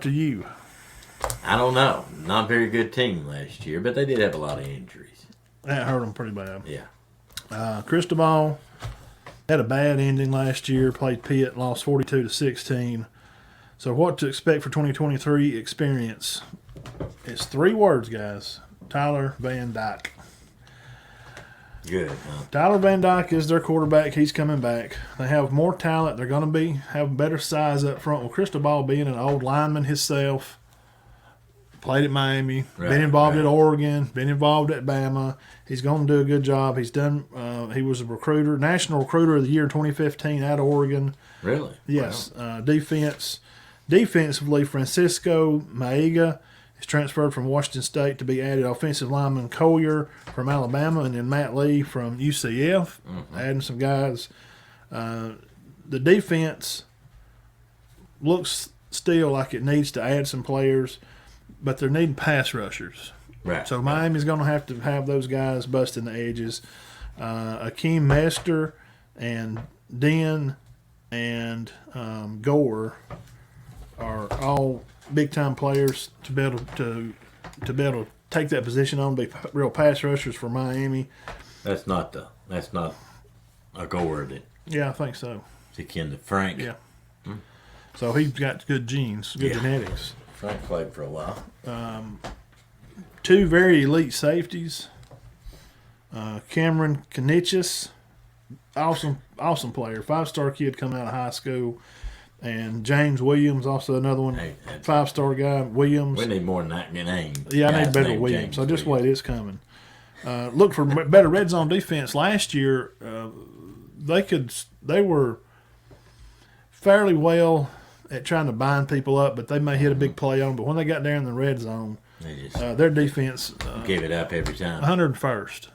to you? I don't know. Not a very good team last year, but they did have a lot of injuries. That hurt them pretty bad. Yeah. Cristobal had a bad ending last year. Played Pitt, lost 42-16. So what to expect for 2023 experience? It's 3 words, guys. Tyler Van Dyke. Good, huh? Tyler Van Dyke is their quarterback. He's coming back. They have more talent. They're going to have better size up front. With Cristobal being an old lineman himself, played at Miami, been involved at Oregon, been involved at Bama. He's going to do a good job. He's done. He was a recruiter, national recruiter of the year 2015 out of Oregon. Really? Yes. Wow. Defensively, Francisco Maiga is transferred from Washington State to be added. Offensive lineman Collier from Alabama, and then Matt Lee from UCF, adding some guys. The defense looks still like it needs to add some players, but they're needing pass rushers. Right. So Miami's going to have those guys busting the edges. Akeem Mester and Den and Gore are all big-time players to be able to take that position on, be real pass rushers for Miami. That's not a Gore then. Yeah, I think so. Is he kin to Frank? Yeah. So he's got good genes, good genetics. Frank played for a while. 2 very elite safeties. Cameron Kanichis, awesome player, 5-star kid coming out of high school. And James Williams, also another one, 5-star guy. Williams. We need more than that name. Yeah, I need better Williams. So just wait, it's coming. Look for better red zone defense. Last year, they were fairly well at trying to bind people up, but they may hit a big play on. But when they got there in the red zone, their defense gave it up every time. 101st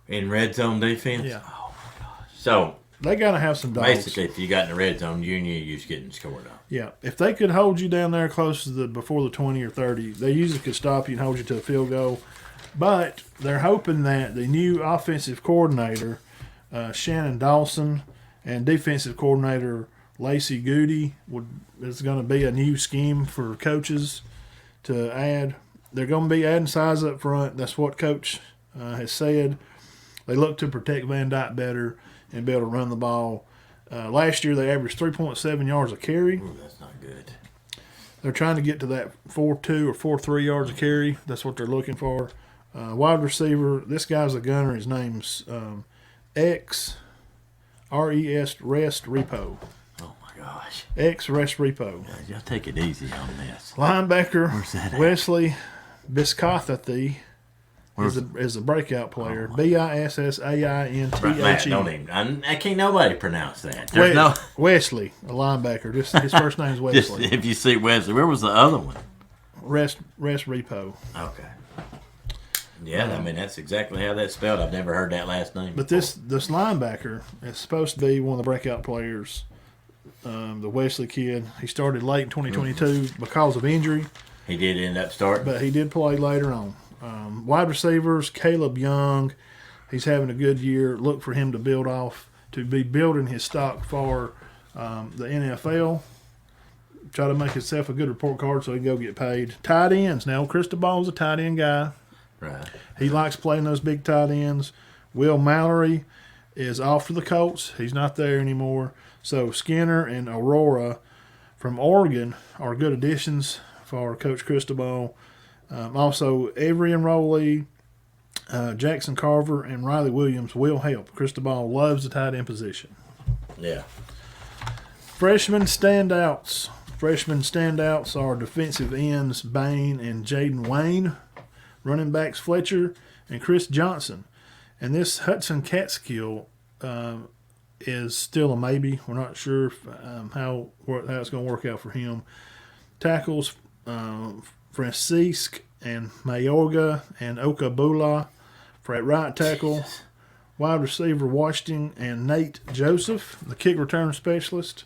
in red zone defense. Yeah. Oh my gosh. So they got to have some dogs. Basically, if you got in the red zone, you knew you was getting scored on. Yeah, if they could hold you down there close to before the 20 or 30, they usually could stop you and hold you to a field goal. But they're hoping that the new offensive coordinator, Shannon Dawson, and defensive coordinator Lacey Goody is going to be a new scheme for coaches to add. They're going to be adding size up front. That's what Coach has said. They look to protect Van Dyke better and be able to run the ball. Last year they averaged 3.7 yards a carry. Ooh, that's not good. They're trying to get to that 4.2 or 4.3 yards a carry. That's what they're looking for. Wide receiver, this guy's a gunner. His name's X Rest Repo. Oh my gosh. X Rest Repo. Yeah, y'all take it easy on this. Linebacker Where's that at? Wesley Biscothathy is a breakout player. Bissainthe. Don't even. I can't nobody pronounce that. Wesley, a linebacker. Just his first name's Wesley. Just if you see Wesley, where was the other one? Rest Repo. Okay. Yeah, I mean that's exactly how that's spelled. I've never heard that last name. But this linebacker is supposed to be one of the breakout players. The Wesley kid. He started late in 2022 because of injury. He did end up starting, but he did play later on. Wide receivers, Caleb Young. He's having a good year. Look for him to be building his stock for the NFL. Try to make himself a good report card so he can go get paid. Tight ends. Now, Cristobal's a tight end guy. Right. He likes playing those big tight ends. Will Mallory is off to the Colts. He's not there anymore. So Skinner and Aurora from Oregon are good additions for Coach Cristobal. Also, every enrollee, Jackson Carver and Riley Williams will help. Cristobal loves the tight end position. Yeah. Freshman standouts. Freshman standouts are defensive ends Bain and Jaden Wayne, running backs Fletcher and Chris Johnson. And this Hudson Catskill is still a maybe. We're not sure how it's going to work out for him. Tackles Francisque and Mayorga and Okabula for at right tackle. Wide receiver Washington and Nate Joseph, the kick return specialist.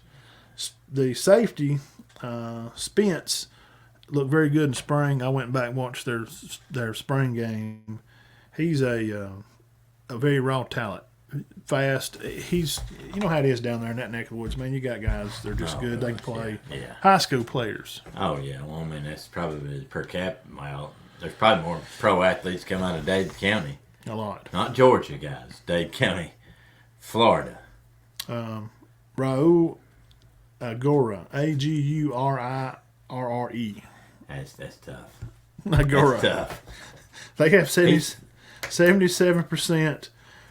The safety Spence looked very good in spring. I went back and watched their spring game. He's a very raw talent. fast. He's, you know how it is down there in that neck of the woods, man. You got guys, they're just good. They can play. Yeah. High school players. Oh, yeah. Well, I mean, that's probably per cap. Well, there's probably more pro athletes come out of Dade County. A lot. Not Georgia guys. Dade County, Florida. Raul Agora. Agurrirre. That's tough. Agora. That's tough. They have 77%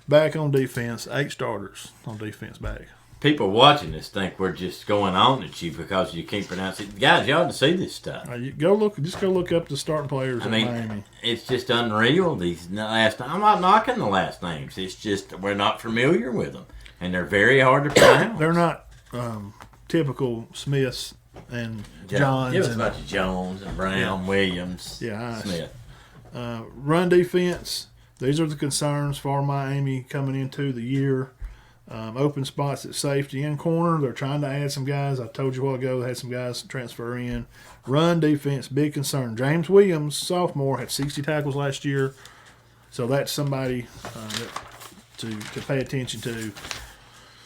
back on defense, 8 starters on defense back. People watching this think we're just going on at you because you can't pronounce it. Guys, you ought to see this stuff. You go look up the starting players in Miami. It's just unreal. These last, I'm not knocking the last names. It's just we're not familiar with them, and they're very hard to pronounce. They're not typical Smiths and Johns. Give us a bunch of Jones and Brown, Williams, Smith. Run defense. These are the concerns for Miami coming into the year. Open spots at safety and corner. They're trying to add some guys. I told you a while ago they had some guys transfer in. Run defense, big concern. James Williams, sophomore, had 60 tackles last year. So that's somebody to pay attention to.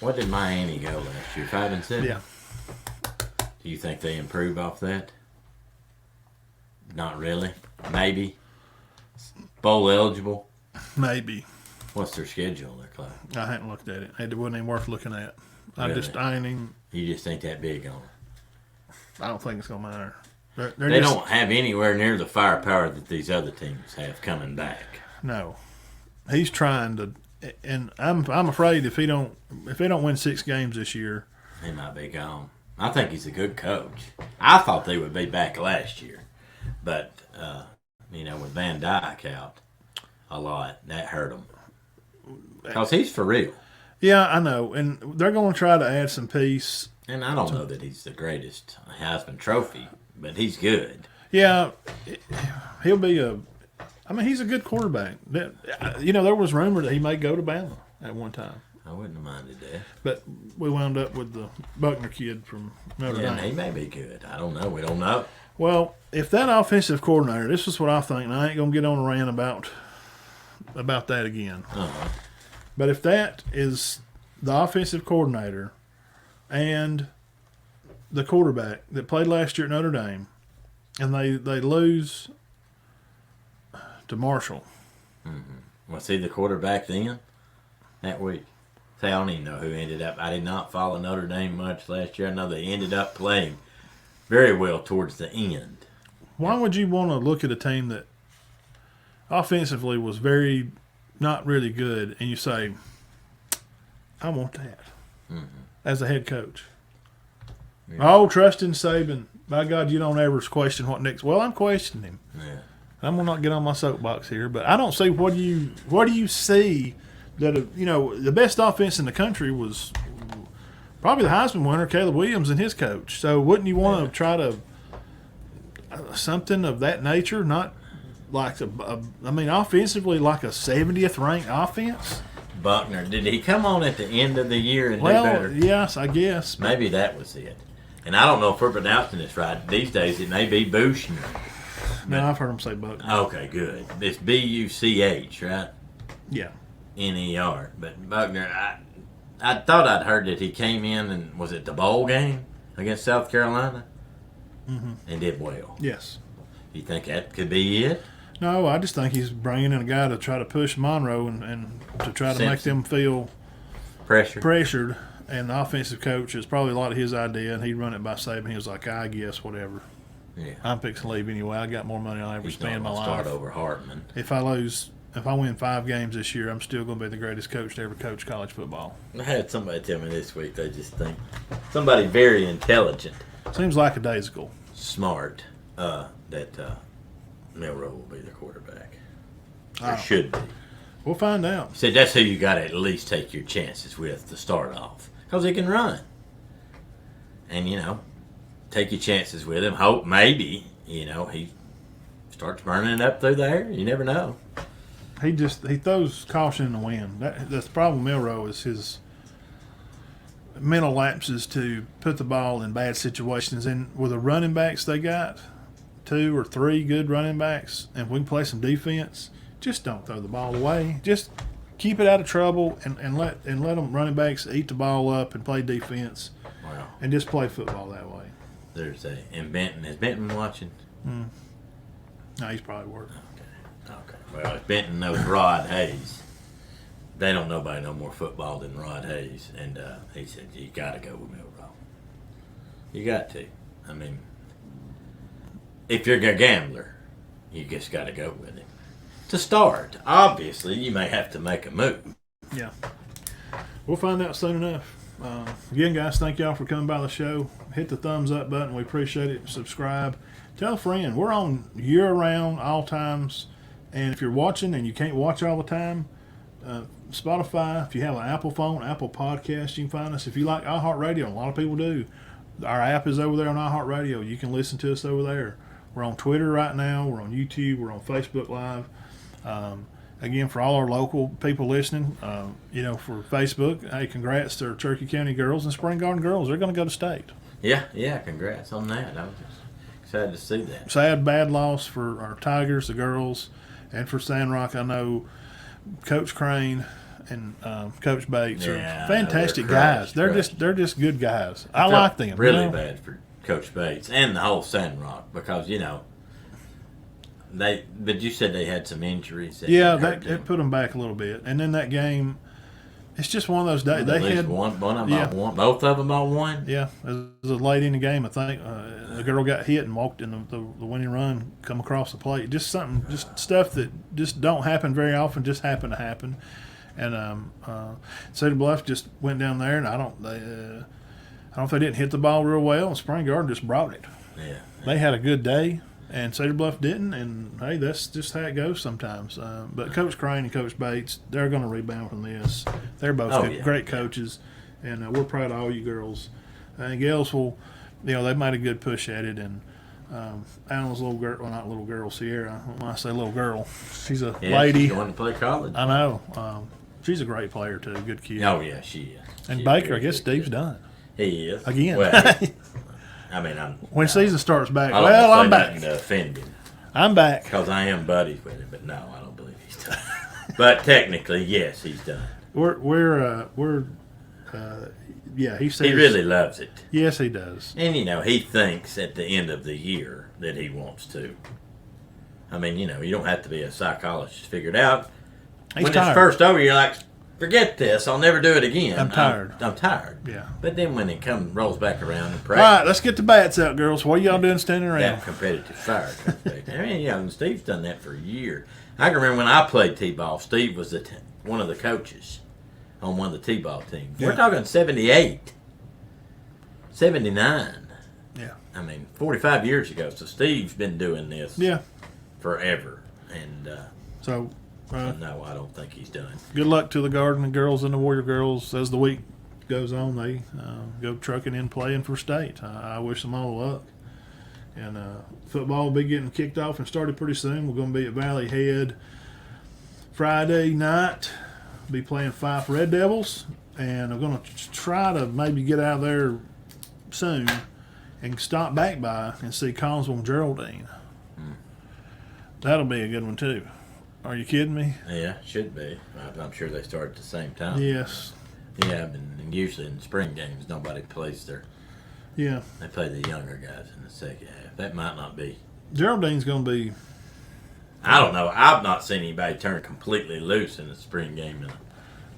What did Miami go last year? 5-7? Yeah. Do you think they improve off that? Not really. Maybe. Bowl eligible? Maybe. What's their schedule look like? I hadn't looked at it. It wasn't even worth looking at. Really? I ain't even. You just think that big on it? I don't think it's gonna matter. They don't have anywhere near the firepower that these other teams have coming back. No, he's trying to, and I'm afraid if they don't win 6 games this year, he might be gone. I think he's a good coach. I thought they would be back last year, but with Van Dyke out a lot, that hurt him. Because he's for real. Yeah, I know. And they're going to try to add some peace. And I don't know that he's the greatest Heisman Trophy, but he's good. Yeah, he'll be he's a good quarterback. There was rumor that he may go to Bama at one time. I wouldn't have minded that. But we wound up with the Buckner kid from Notre Dame. Yeah, he may be good. I don't know. We don't know. Well, if that offensive coordinator, this is what I think, and I ain't going to get on a rant about that again. Uh-huh. But if that is the offensive coordinator and the quarterback that played last year at Notre Dame, and they lose to Marshall. Mm-hmm. Was he the quarterback then that week? I don't even know who ended up. I did not follow Notre Dame much last year. I know they ended up playing very well towards the end. Why would you want to look at a team that offensively was not really good, and you say, I want that as a head coach? Yeah. Oh, trust in Saban. By God, you don't ever question what next. Well, I'm questioning him. Yeah. I'm gonna not get on my soapbox here, but I don't see what do you see that the best offense in the country was probably the Heisman winner, Caleb Williams, and his coach. So wouldn't you want to try to something of that nature? Not like offensively, like a 70th ranked offense. Buckner, did he come on at the end of the year and do better? Yes, I guess. Maybe that was it. And I don't know if we're pronouncing this right. These days it may be Buchner. No, I've heard him say Buckner. Okay, good. It's B-U-C-H, right? Yeah. N-E-R. But Buckner, I thought I'd heard that he came in and was it the bowl game against South Carolina? Mm-hmm. And did well. Yes. You think that could be it? No, I just think he's bringing in a guy to try to push Monroe and to try to make them feel pressured. And the offensive coach is probably a lot of his idea, and he'd run it by Saban. He was like, I guess, whatever. Yeah. I'm fixing to leave anyway. I got more money than I ever spend in my life. Start over Hartman. If I win 5 games this year, I'm still going to be the greatest coach to ever coach college football. I had somebody tell me this week they just think somebody very intelligent. Seems lackadaisical. Smart. That Milroe will be the quarterback. Or should be. We'll find out. He said that's who you got to at least take your chances with to start off. Because he can run. And, take your chances with him. Hope maybe, he starts burning it up through there. You never know. He throws caution in the wind. That's the problem with Milroe is his mental lapses to put the ball in bad situations. And with the running backs they got, 2 or 3 good running backs, and if we can play some defense, just don't throw the ball away. Just keep it out of trouble and let them running backs eat the ball up and play defense Wow. and just play football that way. There's and Benton. Is Benton watching? No, he's probably working. Okay. Well, if Benton knows Rod Hayes, they don't nobody know more football than Rod Hayes. And he said, you got to go with Milroe. You got to. I mean, if you're a gambler, you just got to go with it. To start, obviously, you may have to make a move. Yeah. We'll find out soon enough. Again, guys, thank y'all for coming by the show. Hit the thumbs up button. We appreciate it. Subscribe. Tell a friend. We're on year-round, all times. And if you're watching and you can't watch all the time, Spotify, if you have an Apple phone, Apple Podcast, you can find us. If you like iHeartRadio, a lot of people do. Our app is over there on iHeartRadio. You can listen to us over there. We're on Twitter right now. We're on YouTube. We're on Facebook Live. Again, for all our local people listening, for Facebook, hey, congrats to our Cherokee County girls and Spring Garden girls. They're going to go to state. Yeah, congrats on that. I was just excited to see that. Sad, bad loss for our Tigers, the girls, and for Sandrock. I know Coach Crane and Coach Bates are fantastic guys. They're just good guys. I like them. Really bad for Coach Bates and the whole Sandrock because but you said they had some injuries. It put them back a little bit. And then that game, it's just one of those days. They had one of them on both of them on one. Yeah, it was late in the game. I think the girl got hit and walked in the winning run, come across the plate. Just stuff that just don't happen very often. Just happened to happen. And Cedar Bluff just went down there, and I don't know if they didn't hit the ball real well. And Spring Garden just brought it. Yeah. They had a good day. And Cedar Bluff didn't, and hey, that's just how it goes sometimes. But Coach Crane and Coach Bates, they're going to rebound from this. They're both great coaches, and we're proud of all you girls. And gals will, they made a good push at it. And Alan's little girl, well, not little girl, Sierra. When I say little girl, she's a lady. She's going to play college. I know. She's a great player too. Good kid. Oh yeah, she is. And Baker, I guess Steve's done. He is again. Well, when season starts back, I'm back. To offend him. I'm back because I am buddies with him, but no, I don't believe he's done. But technically, yes, he's done. He says he really loves it. Yes, he does. And he thinks at the end of the year that he wants to. I mean, you don't have to be a psychologist to figure it out. He's when tired. It's first over, you're like, forget this. I'll never do it again. I'm tired. I'm tired. Yeah. But then when it rolls back around and practice. All right, let's get the bats out, girls. What are y'all doing standing around? That competitive fire. And Steve's done that for years. I can remember when I played T-ball, Steve was one of the coaches on one of the T-ball teams. Yeah. We're talking 78, 79. Yeah. 45 years ago. So Steve's been doing this forever. And no, I don't think he's done. Good luck to the Garden girls and the Warrior girls as the week goes on. They go trucking in playing for state. I wish them all the luck. And football will be getting kicked off and started pretty soon. We're going to be at Valley Head Friday night. Be playing Fife Red Devils. And I'm going to try to maybe get out there soon and stop back by and see Collinsville and Geraldine. That'll be a good one too. Are you kidding me? Yeah, should be. I'm sure they start at the same time. Yes. Yeah, and usually in spring games, nobody plays their. Yeah. They play the younger guys in the second half. That might not be. Geraldine's going to be. I don't know. I've not seen anybody turn completely loose in a spring game in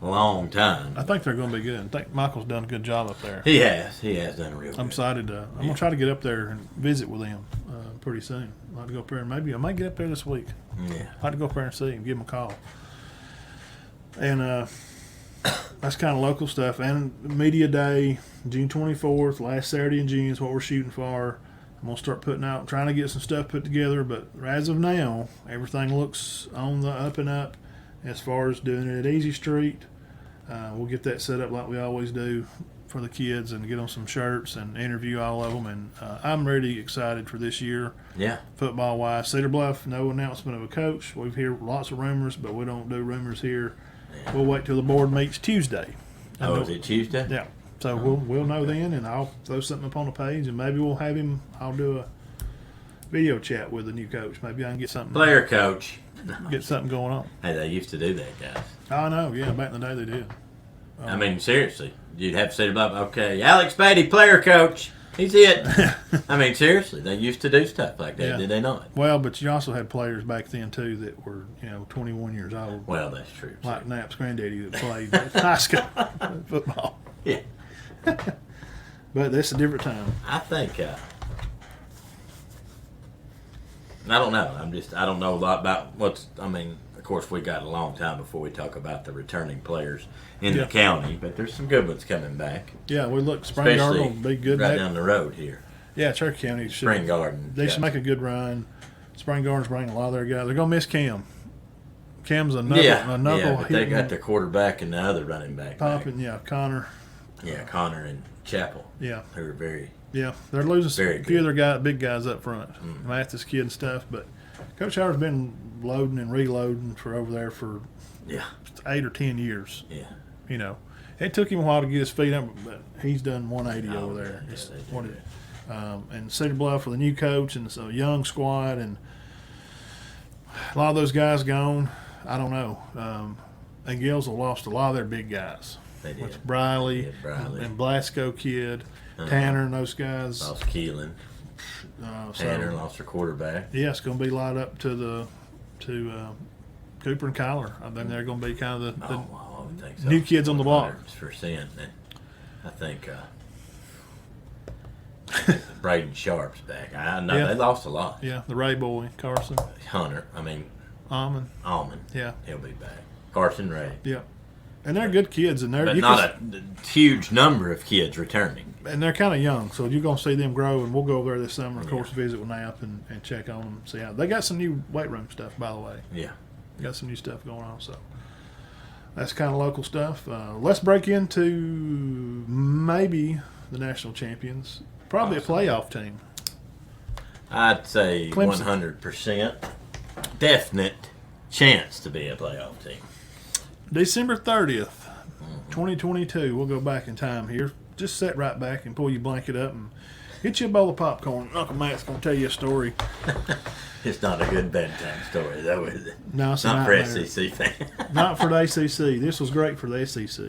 a long time. I think they're going to be good. I think Michael's done a good job up there. He has. He has done a real good. I'm excited. I'm going to try to get up there and visit with them pretty soon. I'll have to go up there and I might get up there this week. Yeah. I'll have to go up there and see him, give him a call. And that's kind of local stuff. And Media Day, June 24th, last Saturday in June is what we're shooting for. I'm going to start trying to get some stuff put together. But as of now, everything looks on the up and up as far as doing it at Easy Street. We'll get that set up like we always do for the kids and get them some shirts and interview all of them. And I'm really excited for this year. Yeah. Football-wise. Cedar Bluff, no announcement of a coach. We've heard lots of rumors, but we don't do rumors here. Yeah. We'll wait till the board meets Tuesday. Is it Tuesday? Yeah. So we'll know then, and I'll throw something up on the page, and maybe we'll have him. I'll do video chat with the new coach. Maybe I can get something. Player coach. Get something going on. Hey, they used to do that, guys. I know. Yeah, back in the day they did. I mean, seriously, you'd have to say about, okay, Alex Beatty, player coach. He's it. I mean, seriously, they used to do stuff like that, did they not? Well, but you also had players back then too that were 21 years old. Well, that's true. Like Knapp's granddaddy that played high school football. Yeah. But that's a different time. I think. I don't know. I don't know a lot about what's. I mean, of course, we got a long time before we talk about the returning players in the county, but there's some good ones coming back. Yeah, we look. Spring Garden will be good. Right down the road here. Yeah, Cherokee County. Spring Garden. They should make a good run. Spring Garden's bringing a lot of their guys. They're gonna miss Cam. Cam's a knuckle. But they got the quarterback and the other running back. Popping, Connor. Yeah, Connor and Chapel. Yeah, who are very. Yeah, they're losing a few of their big guys up front. Mathis kid and stuff, but Coach Howard's been loading and reloading for over there for 8 or 10 years. Yeah. It took him a while to get his feet up, but he's done 180 over there. And Cedar Bluff with a new coach and it's a young squad, and a lot of those guys gone. I don't know. And Gillsville lost a lot of their big guys. They did. With Briley and Blasco kid, Tanner and those guys. Lost Keelan. Tanner lost their quarterback. Yeah, it's going to be light up to Cooper and Kyler. I think they're going to be kind of the I would think so. new kids on the block. 100%. And I think Braden Sharp's back. I know they lost a lot. Yeah, the Ray boy, Carson. Hunter. I mean, Almond. Yeah. He'll be back. Carson Ray. Yeah. And they're good kids, and but not a huge number of kids returning. And they're kind of young, so you're going to see them grow. And we'll go over there this summer, of course, visit with Knapp and check on them. See how they got some new weight room stuff, by the way. Yeah, got some new stuff going on. So that's kind of local stuff. Let's break into maybe the national champions, probably a playoff team. I'd say Clemson. 100% definite chance to be a playoff team. December 30th, 2022. We'll go back in time here. Just sit right back and pull your blanket up and get you a bowl of popcorn. Uncle Matt's going to tell you a story. It's not a good bedtime story, though, is it? No, it's not for SEC fans. Not for the SEC. This was great for the SEC.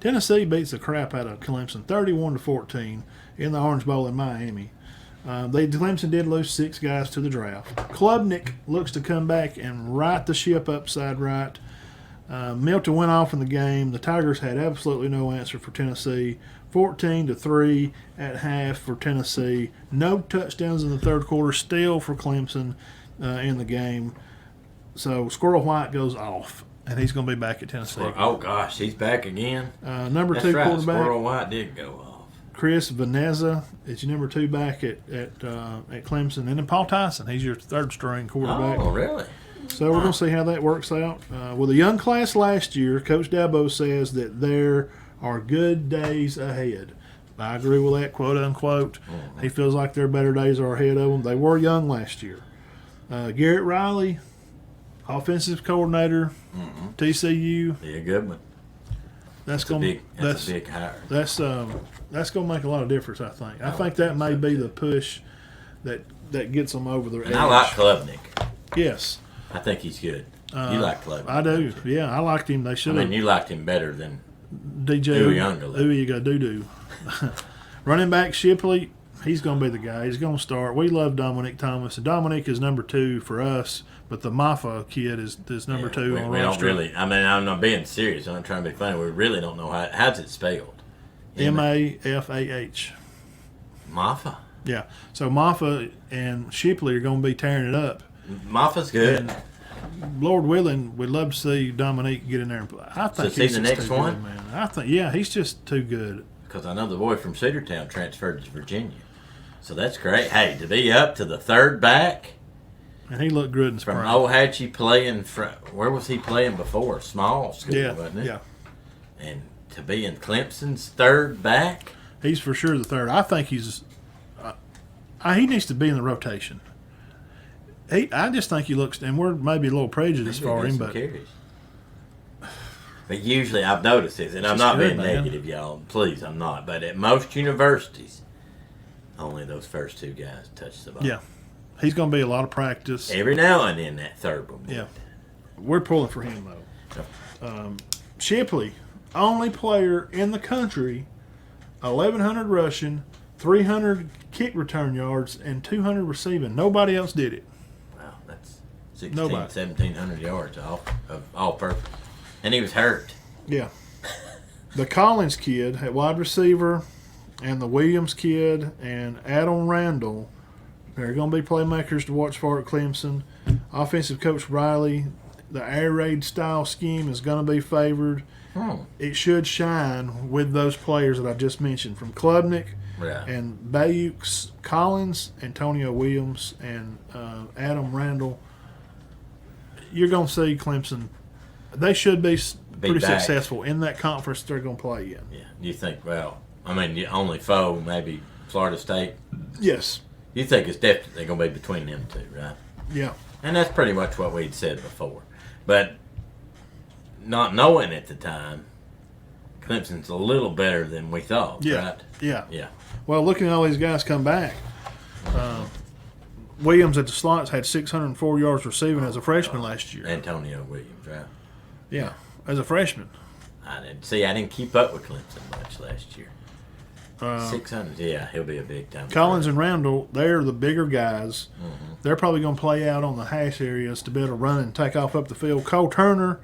Tennessee beats the crap out of Clemson, 31-14, in the Orange Bowl in Miami. Clemson did lose 6 guys to the draft. Klubnik looks to come back and right the ship upside right. Milton went off in the game. The Tigers had absolutely no answer for Tennessee. 14-3 at half for Tennessee. No touchdowns in the third quarter still for Clemson in the game. So Squirrel White goes off, and he's going to be back at Tennessee. Oh, gosh, he's back again? Number 2 quarterback. Squirrel White did go off. Chris Veneza is your number 2 back at Clemson. And then Paul Tyson, he's your third-string quarterback. Oh, really? So we're going to see how that works out. With a young class last year, Coach Dabo says that there are good days ahead. I agree with that, quote unquote. He feels like their better days are ahead of them. They were young last year. Garrett Riley, offensive coordinator, TCU. Be a good one. That's a big hire. That's going to make a lot of difference, I think. I think that may be the push that gets them over their edge. And I like Klubnik. Yes. I think he's good. You like Klubnik. I do. Yeah, I liked him. They should have. I mean, you liked him better than DJ Doo-Doo. Running back Shipley, he's going to be the guy. He's going to start. We love Dominic Thomas. And Dominic is number 2 for us, but the Maffa kid is number 2 on the roster. We don't really – I mean, I'm not being serious. I'm not trying to be funny. We really don't know how's it spelled. Mafah. Maffa? Yeah. So Maffa and Shipley are going to be tearing it up. Maffa's good. And Lord willing, we'd love to see Dominique get in there and play. I think he's the next one? Good, man. I think, yeah, he's just too good. Because I know the boy from Cedartown transferred to Virginia. So that's great. Hey, to be up to the third back. And he looked good in spring. From Ohatchee playing where was he playing before? Small school, wasn't it? Yeah. And to be in Clemson's third back? He's for sure the third. I think he's he needs to be in the rotation. I just think he looks, and we're maybe a little prejudiced for him, but carries. But usually I've noticed this, and I'm not being negative, y'all. Please, I'm not. But at most universities, only those first 2 guys touch the ball. Yeah, He's going to be a lot of practice. Every now and then that third one. Yeah. We're pulling for him, though. Shipley, only player in the country, 1,100 rushing, 300 kick return yards, and 200 receiving. Nobody else did it. Wow, that's 1,700 yards of all purpose. And he was hurt. Yeah. The Collins kid at wide receiver and the Williams kid and Adam Randall, they're going to be playmakers to watch for at Clemson. Offensive coach Riley, the air raid style scheme is going to be favored. It should shine with those players that I just mentioned, from Klubnik and Bayukes, Collins, Antonio Williams, and Adam Randall. You're going to see Clemson. They should be pretty successful in that conference they're going to play in. Yeah. You think, well, I mean, the only foe, maybe Florida State. Yes. You think it's definitely going to be between them two, right? Yeah. And that's pretty much what we'd said before. But not knowing at the time, Clemson's a little better than we thought, right? Yeah. Yeah. Well, looking at all these guys come back, Williams at the slots had 604 yards receiving as a freshman last year. Antonio Williams, right? Yeah, as a freshman. I didn't keep up with Clemson much last year. 600, yeah, he'll be a big time. Collins and Randall, they're the bigger guys. They're probably going to play out on the hash areas to be able to run and take off up the field. Cole Turner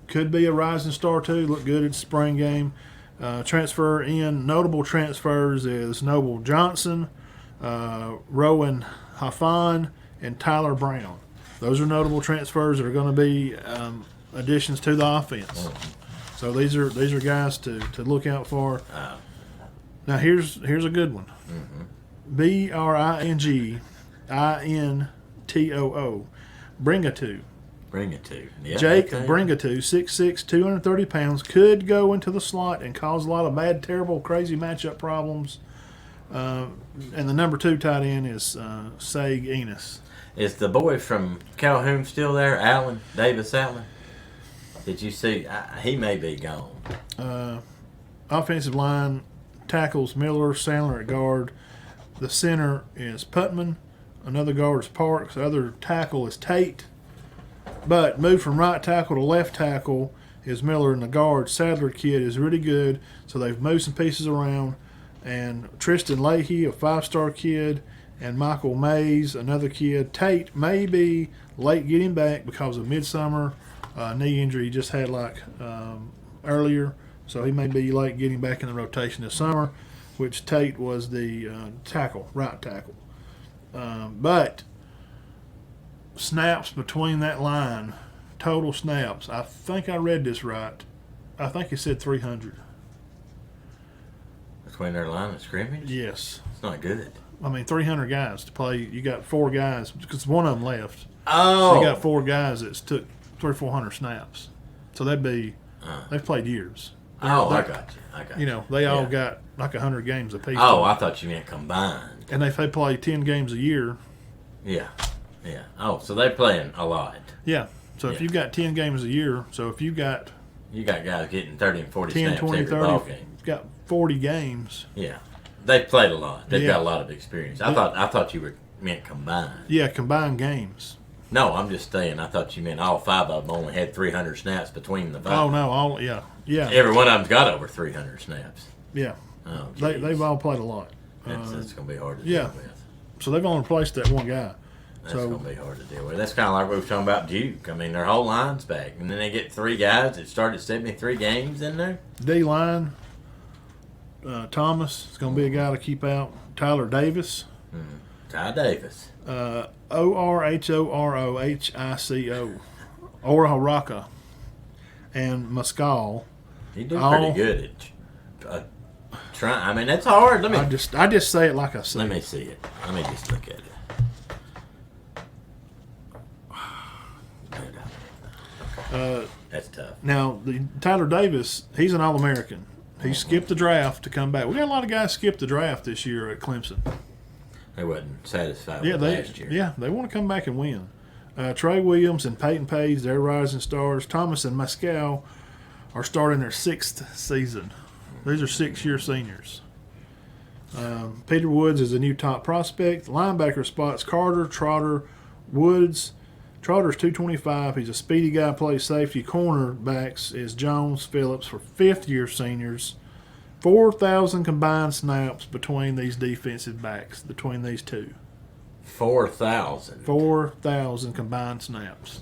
could be a rising star too. Looked good at the spring game. Transfer in notable transfers is Noble Johnson, Rowan Hafan, and Tyler Brown. Those are notable transfers that are going to be additions to the offense. So these are guys to look out for. Now here's a good one. Bringintoo. Bringintoo. Yeah, Jake Bringintoo, 6'6", 230 pounds, could go into the slot and cause a lot of bad, terrible, crazy matchup problems. And the number 2 tight end is Sag Enos. Is the boy from Calhoun still there, Davis Allen? Did you see? He may be gone. Offensive line tackles Miller, Sandler at guard. The center is Putman. Another guard is Parks. The other tackle is Tate. But moved from right tackle to left tackle is Miller, and the guard Sadler kid is really good. So they've moved some pieces around. And Tristan Leahy, a 5-star kid, and Michael Mays, another kid. Tate may be late getting back because of midsummer knee injury he just had earlier. So he may be late getting back in the rotation this summer, which Tate was the right tackle. But snaps between that line, total snaps, I think I read this right. I think it said 300. Between their line of scrimmage? Yes. It's not good. I mean, 300 guys to play. You got 4 guys because one of them left. Oh. So you got 4 guys that took 300 or 400 snaps. So they've played years. I got you. You know, they all got like 100 games apiece. Oh, I thought you meant combined. And if they play 10 games a year. Yeah. Oh, so they're playing a lot. Yeah. So if you've got 10 games a year, so if you got guys getting 30 and 40 10, snaps 20, every 30, ball game. Got 40 games. Yeah. They've played a lot. They've got a lot of experience. I thought you meant combined. Yeah, combined games. No, I'm just saying. I thought you meant all 5 of them only had 300 snaps between the 5. Oh no, yeah. Every one of them's got over 300 snaps. Yeah. Oh, they've all played a lot. That's going to be hard to deal with. So they've only replaced that one guy. That's going to be hard to deal with. That's kind of like we were talking about Duke. I mean, their whole line's back, and then they get 3 guys that started 73 games in there. D-line, Thomas is going to be a guy to keep out. Tyler Davis. Ty Davis. Orhorohico. Orahoraka. And Mescal. He did pretty good at trying. I mean, that's hard. I just say it like I say. Let me see it. Let me just look at it. That's tough. Now, Tyler Davis, he's an All-American. He skipped the draft to come back. We got a lot of guys skip the draft this year at Clemson. They wasn't satisfied with last year. Yeah, they want to come back and win. Trey Williams and Peyton Page, they're rising stars. Thomas and Mescal are starting their 6th season. These are 6-year seniors. Peter Woods is a new top prospect. Linebacker spots Carter, Trotter, Woods. Trotter's 225. He's a speedy guy, plays safety. Cornerbacks is Jones, Phillips for fifth-year seniors. 4,000 combined snaps between these defensive backs, between these two. 4,000. 4,000 combined snaps.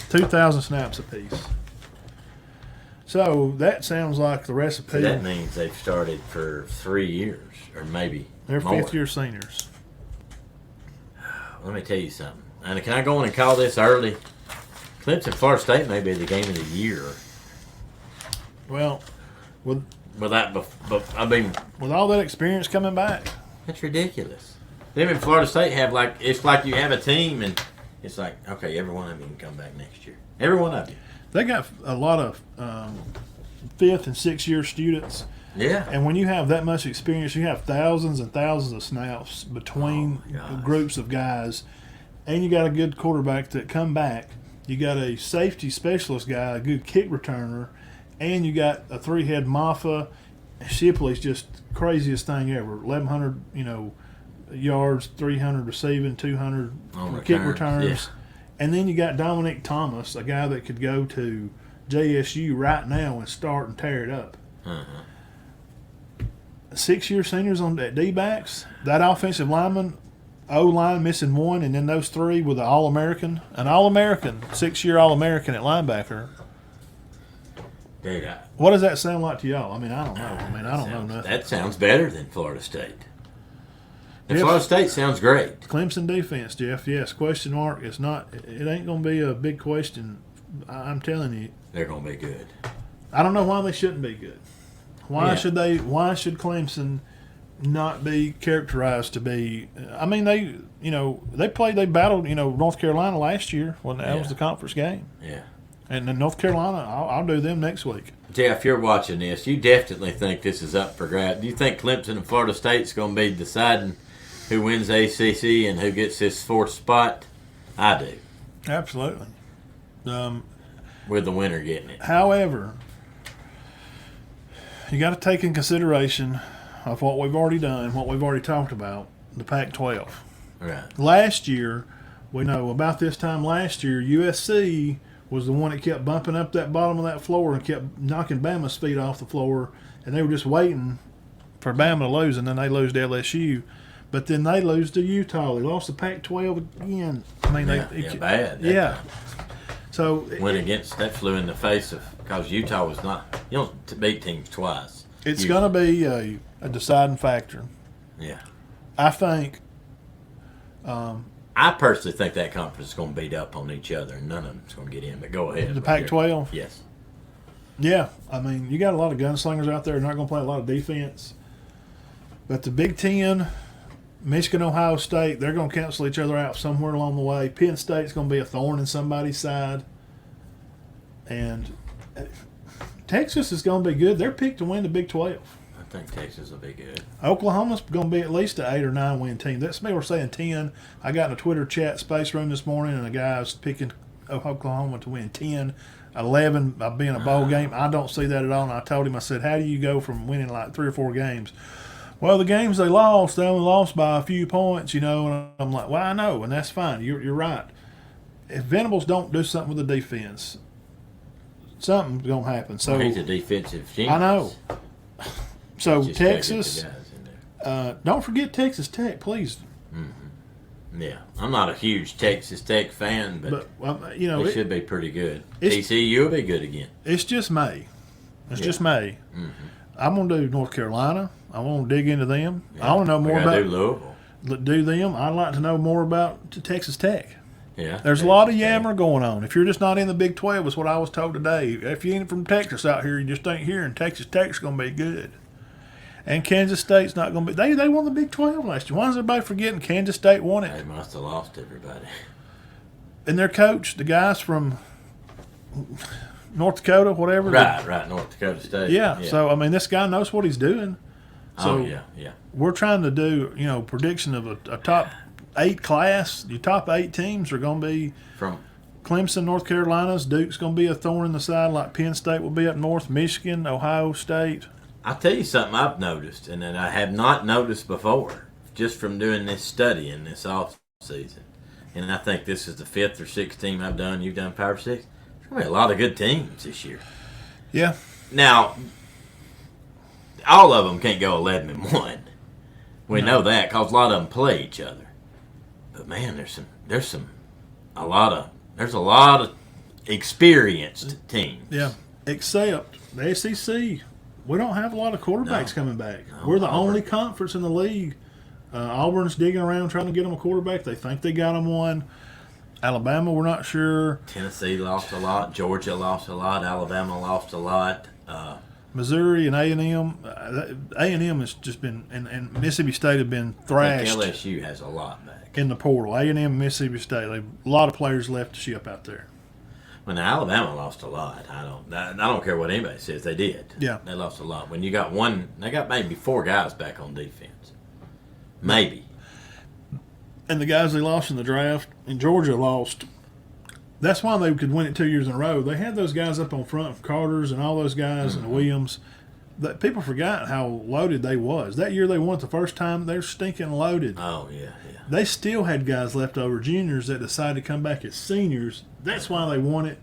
2,000 snaps apiece. So that sounds like the recipe. So that means they've started for 3 years, or maybe They're more. fifth-year seniors. Let me tell you something. And can I go in and call this early? Clemson, Florida State may be the game of the year. Well, with all that experience coming back, that's ridiculous. Them in Florida State have it's like you have a team and it's like, okay, every one of you can come back next year. Every one of you. they got a lot of fifth and sixth-year students. Yeah. And when you have that much experience, you have thousands and thousands of snaps between groups of guys, and you got a good quarterback that come back. You got a safety specialist guy, a good kick returner, and you got a three-head Maffa. Shipley's just craziest thing ever. 1,100, yards, 300 receiving, 200 kick returns. Yeah. And then you got Dominic Thomas, a guy that could go to JSU right now and start and tear it up. Uh-huh. 6-year seniors on that D-backs. That offensive lineman, O-line missing one, and then those three with an All-American. An All-American, 6-year All-American at linebacker. Dude, What does that sound like to y'all? I don't know. I don't know nothing. That sounds better than Florida State. And Yep. Florida State sounds great. Clemson defense, Jeff. Yes, question mark. It's not. It ain't going to be a big question. I'm telling you. They're going to be good. I don't know why they shouldn't be good. Why should they? Why should Clemson not be characterized to be? I mean, they battled North Carolina last year when that was the conference game. Yeah. And then North Carolina, I'll do them next week. Jeff, you're watching this. You definitely think this is up for grabs. Do you think Clemson and Florida State's going to be deciding who wins the ACC and who gets this fourth spot? I do. Absolutely. With the winner getting it. However, you got to take in consideration of what we've already done, what we've already talked about, the Pac-12. Right. Last year, we know about this time last year, USC was the one that kept bumping up that bottom of that floor and kept knocking Bama's feet off the floor, and they were just waiting for Bama to lose, and then they lose to LSU. But then they lose to Utah. They lost the Pac-12 again. I mean, bad. Yeah. So went against that flew in the face of because Utah was not. You don't beat teams twice. It's going to be a deciding factor. Yeah. I think. I personally think that conference is going to beat up on each other, and none of them's going to get in. But go ahead. The Pac-12? Yes. Yeah. I mean, you got a lot of gunslingers out there. They're not going to play a lot of defense. But the Big Ten, Michigan, Ohio State, they're going to cancel each other out somewhere along the way. Penn State's going to be a thorn in somebody's side. And Texas is going to be good. They're picked to win the Big 12. I think Texas will be good. Oklahoma's going to be at least an 8 or 9 win team. That's me. We're saying 10. I got in a Twitter chat space room this morning, and a guy was picking Oklahoma to win 10, 11 by being a bowl game. I don't see that at all. And I told him, I said, how do you go from winning like 3 or 4 games? Well, the games they only lost by a few points, And I'm like, well, I know, and that's fine. You're right. If Venables don't do something with the defense, something's going to happen. So he's a defensive genius. I know. So Just Texas, gotta get the guys in there. don't forget Texas Tech, please. Yeah, I'm not a huge Texas Tech fan, but they should be pretty good. TCU will be good again. It's just May. Just May. Mm-hmm. I'm going to do North Carolina. I want to dig into them. Yeah. I want to know more about do Louisville. Do them. I'd like to know more about Texas Tech. Yeah, There's a lot of yammer going on. If you're just not in the Big 12, is what I was told today. If you ain't from Texas out here, you just ain't here, and Texas Tech's going to be good. And Kansas State's not going to be. They won the Big 12 last year. Why is everybody forgetting Kansas State won it? They must have lost everybody. And their coach, the guys from North Dakota, whatever. Right, North Dakota State. Yeah. So, this guy knows what he's doing. So yeah. We're trying to do, prediction of a top 8 class. Your top 8 teams are going to be from Clemson, North Carolina's. Duke's going to be a thorn in the side like Penn State will be up north. Michigan, Ohio State. I'll tell you something I've noticed, and that I have not noticed before, just from doing this study in this off season. And I think this is the 5th or 6th team I've done. You've done 5 or 6. There's going to be a lot of good teams this year. Yeah. Now, all of them can't go 11-1. We know that because a lot of them play each other. But man, there's a lot of experienced teams. Yeah. Except the SEC, we don't have a lot of quarterbacks coming back. No, We're the Auburn. only conference in the league. Auburn's digging around trying to get them a quarterback. They think they got them one. Alabama, we're not sure. Tennessee lost a lot. Georgia lost a lot. Alabama lost a lot. Missouri and A&M. A&M has just been, and Mississippi State have been I thrashed think LSU has a lot back. in the portal. A&M and Mississippi State, a lot of players left the ship out there. When Alabama lost a lot, I don't care what anybody says, they did. Yeah. They lost a lot. When you got one, they got maybe 4 guys back on defense. Maybe. And the guys they lost in the draft, and Georgia lost. That's why they could win it 2 years in a row. They had those guys up on front, Carter's and all those guys, and Williams. That people forgot how loaded they was. That year they won it the first time. They're stinking loaded. Oh yeah. They still had guys left over, juniors, that decided to come back as seniors. That's why they won it.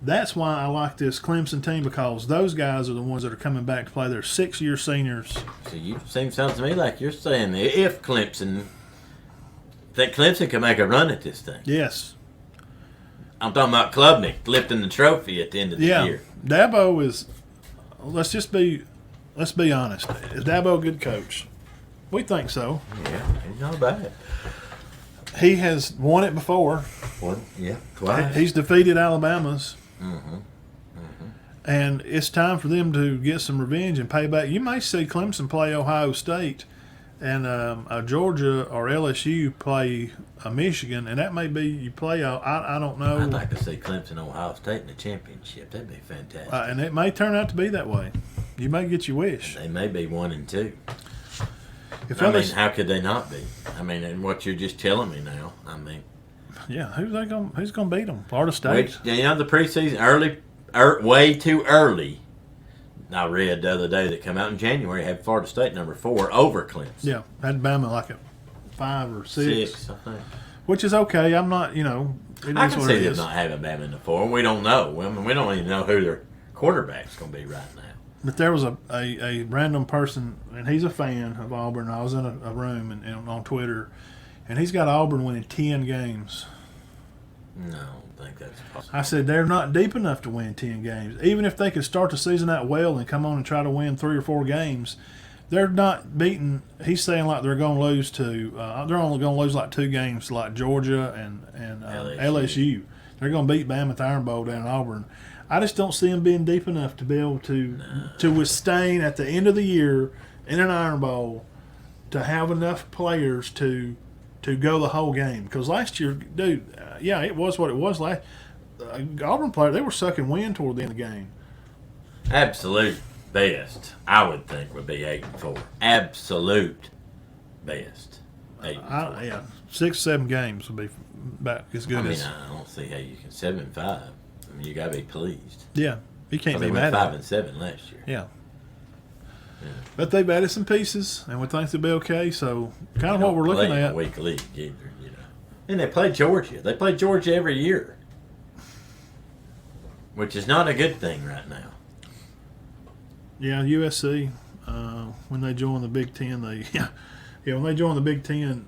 That's why I like this Clemson team, because those guys are the ones that are coming back to play their 6-year seniors. So sounds to me like you're saying that Clemson can make a run at this thing. Yes. I'm talking about Klubnik lifting the trophy at the end of the year. Dabo is. Let's be honest. Is Dabo a good coach? We think so. Yeah, he's not bad. He has won it before. Twice. He's defeated Alabama's. And it's time for them to get some revenge and pay back. You may see Clemson play Ohio State and Georgia or LSU play Michigan, and that may be you play. I don't know. I'd like to see Clemson Ohio State in the championship. That'd be fantastic. And it may turn out to be that way. You may get your wish. They may be 1 and 2. How could they not be? And what you're just telling me now. Yeah, who's gonna beat them? Florida State. The preseason way too early. I read the other day that come out in January had Florida State number 4 over Clemson. Yeah, had Bama like a 5 or 6. 6, I think. Which is okay. I'm not, it I is can what see it them is. not having Bama in the 4. We don't know. We don't even know who their quarterback's going to be right now. But there was a random person, and he's a fan of Auburn. I was in a room and on Twitter, and he's got Auburn winning 10 games. No, I don't think that's possible. I said they're not deep enough to win 10 games. Even if they could start the season out well and come on and try to win 3 or 4 games, they're not beating. He's saying like they're going to lose to. They're only going to lose like 2 games, like Georgia and LSU. They're going to beat Bama at the Iron Bowl down in Auburn. I just don't see them being deep enough to be able to withstand at the end of the year in an Iron Bowl to have enough players to go the whole game. Because last year, dude, it was what it was. Auburn players, they were sucking wind toward the end of the game. Absolute best, I would think, would be 8-4. Absolute best. 8-4. 6, 7 games would be about as good as. I don't see how you can 7-5. You got to be pleased. Yeah, you can't be They mad went at it. 5-7 last year. Yeah. But they've added some pieces, and we think they'll be okay. So, kind of what we're looking at. A weak league either, And they play Georgia. They play Georgia every year, which is not a good thing right now. Yeah, USC. When they join the Big Ten, when they join the Big Ten,